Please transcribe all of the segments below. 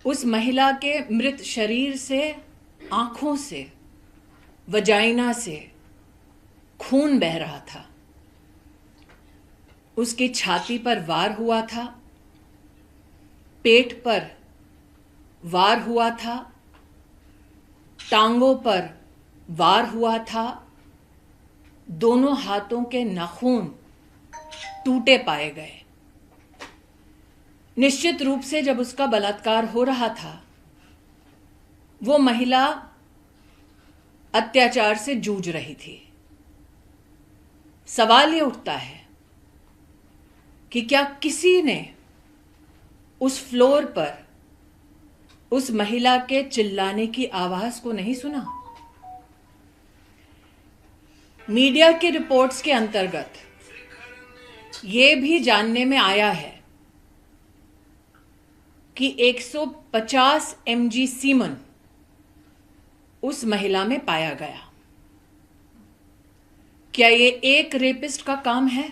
उस महिला के मृत शरीर से, आंखों से, वजाइना से खून बह रहा था। उसकी छाती पर वार हुआ था, पेट पर वार हुआ था, टांगों पर वार हुआ था, दोनों हाथों के नाखून टूटे पाए गए। निश्चित रूप से जब उसका बलात्कार हो रहा था, वो महिला अत्याचार से जूझ रही थी। सवाल ये उठता है कि क्या किसी ने उस फ्लोर पर उस महिला के चिल्लाने की आवाज को नहीं सुना? मीडिया की रिपोर्ट्स के अंतर्गत ये भी जानने में आया है कि 150 mg सीमन उस महिला में पाया गया। क्या ये एक रेपिस्ट का काम है?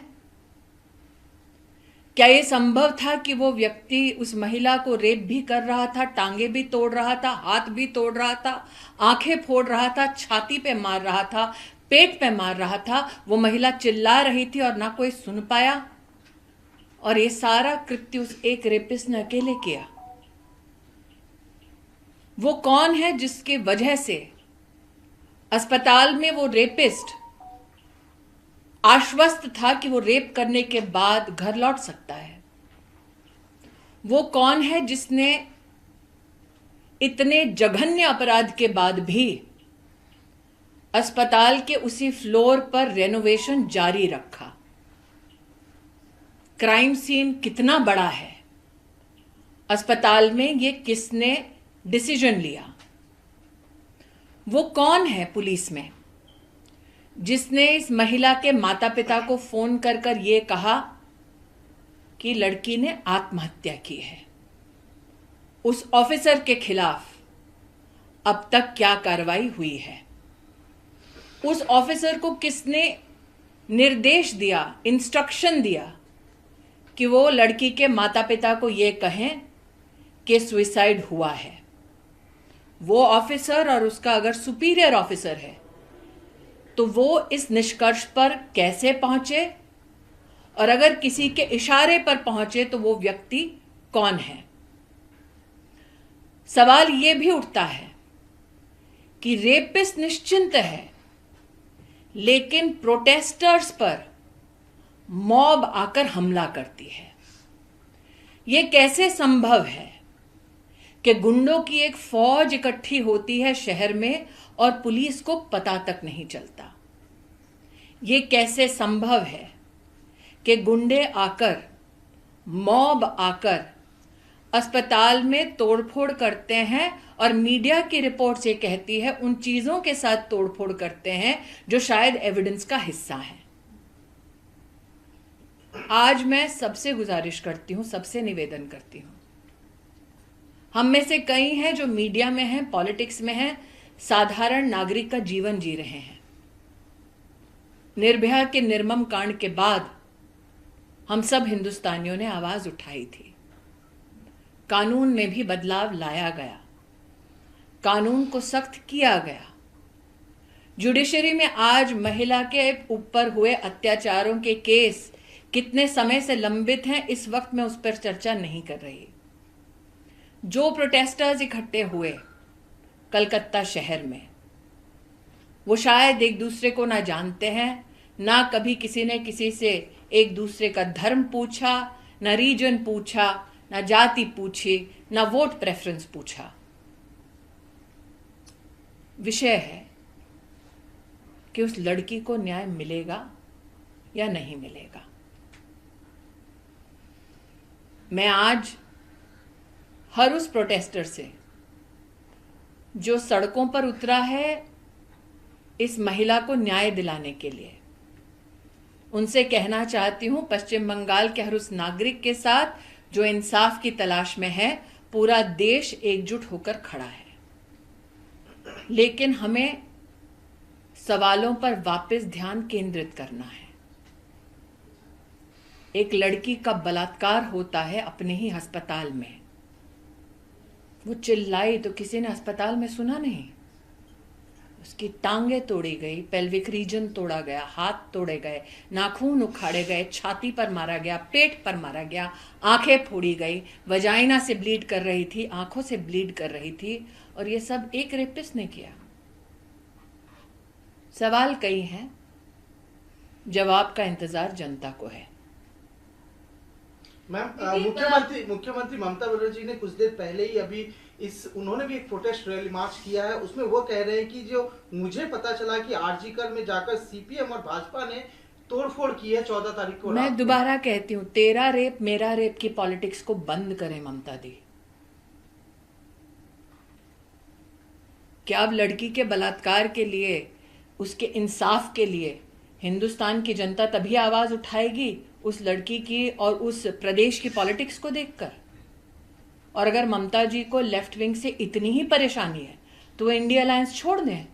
क्या ये संभव था कि वो व्यक्ति उस महिला को रेप भी कर रहा था, टांगे भी तोड़ रहा था, हाथ भी तोड़ रहा था, आंखें फोड़ रहा था, छाती पे मार रहा था, पेट पे मार रहा था, वो महिला चिल्ला रही थी और ना कोई सुन पाया, और ये सारा कृत्य उस एक रेपिस्ट ने अकेले किया? वो कौन है जिसकी वजह से अस्पताल में वो रेपिस्ट आश्वस्त था कि वो रेप करने के बाद घर लौट सकता है? वो कौन है जिसने इतने जघन्य अपराध के बाद भी अस्पताल के उसी फ्लोर पर रेनोवेशन जारी रखा? क्राइम सीन कितना बड़ा है, अस्पताल में ये किसने डिसीजन लिया? वो कौन है पुलिस में जिसने इस महिला के माता पिता को फोन कर कर ये कहा कि लड़की ने आत्महत्या की है? उस ऑफिसर के खिलाफ अब तक क्या कार्रवाई हुई है? उस ऑफिसर को किसने निर्देश दिया, इंस्ट्रक्शन दिया कि वो लड़की के माता पिता को ये कहें कि सुसाइड हुआ है? वो ऑफिसर और उसका अगर सुपीरियर ऑफिसर है तो वो इस निष्कर्ष पर कैसे पहुंचे, और अगर किसी के इशारे पर पहुंचे तो वो व्यक्ति कौन है? सवाल ये भी उठता है कि रेपिस्ट निश्चिंत है, लेकिन प्रोटेस्टर्स पर मॉब आकर हमला करती है। ये कैसे संभव है कि गुंडों की एक फौज इकट्ठी होती है शहर में और पुलिस को पता तक नहीं चलता? ये कैसे संभव है कि गुंडे आकर, मॉब आकर अस्पताल में तोड़फोड़ करते हैं और मीडिया की रिपोर्ट ये कहती है उन चीजों के साथ तोड़फोड़ करते हैं जो शायद एविडेंस का हिस्सा है? आज मैं सबसे गुजारिश करती हूं, सबसे निवेदन करती हूं, हम में से कई हैं जो मीडिया में हैं, पॉलिटिक्स में हैं, साधारण नागरिक का जीवन जी रहे हैं। निर्भया के निर्मम कांड के बाद हम सब हिंदुस्तानियों ने आवाज उठाई थी। कानून में भी बदलाव लाया गया, कानून को सख्त किया गया। जुडिशरी में आज महिला के ऊपर हुए अत्याचारों के केस कितने समय से लंबित हैं, इस वक्त मैं उस पर चर्चा नहीं कर रही। जो प्रोटेस्टर्स इकट्ठे हुए कलकत्ता शहर में, वो शायद एक दूसरे को ना जानते हैं, ना कभी किसी ने किसी से एक दूसरे का धर्म पूछा, ना रीजन पूछा, ना जाति पूछी, ना वोट प्रेफरेंस पूछा। विषय है कि उस लड़की को न्याय मिलेगा या नहीं मिलेगा। मैं आज हर उस प्रोटेस्टर से जो सड़कों पर उतरा है इस महिला को न्याय दिलाने के लिए, उनसे कहना चाहती हूं, पश्चिम बंगाल के हर उस नागरिक के साथ जो इंसाफ की तलाश में है, पूरा देश एकजुट होकर खड़ा है। लेकिन हमें सवालों पर वापस ध्यान केंद्रित करना है। एक लड़की का बलात्कार होता है अपने ही अस्पताल में, वो चिल्लाई तो किसी ने अस्पताल में सुना नहीं। उसकी टांगे तोड़ी गई, पेल्विक रीजन तोड़ा गया, हाथ तोड़े गए, नाखून उखाड़े गए, छाती पर मारा गया, पेट पर मारा गया, आंखें फोड़ी गई, वजाइना से ब्लीड कर रही थी, आंखों से ब्लीड कर रही थी, और ये सब एक रेपिस्ट ने किया। सवाल कई हैं, जवाब का इंतजार जनता को है। मैम, मुख्यमंत्री ममता बनर्जी ने कुछ देर पहले ही उन्होंने भी एक प्रोटेस्ट रैली मार्च किया है। उसमें वो कह रहे हैं कि जो मुझे पता चला कि आरजीकर में जाकर सीपीएम और भाजपा ने तोड़फोड़ की है 14 तारीख को। मैं दोबारा कहती हूं, तेरा रेप मेरा रेप की पॉलिटिक्स को बंद करें ममता दी। क्या अब लड़की के बलात्कार के लिए, उसके इंसाफ के लिए हिंदुस्तान की जनता तभी आवाज उठाएगी उस लड़की की और उस प्रदेश की पॉलिटिक्स को देखकर? और अगर ममता जी को लेफ्ट विंग से इतनी ही परेशानी है तो वो इंडिया अलायंस छोड़ दें।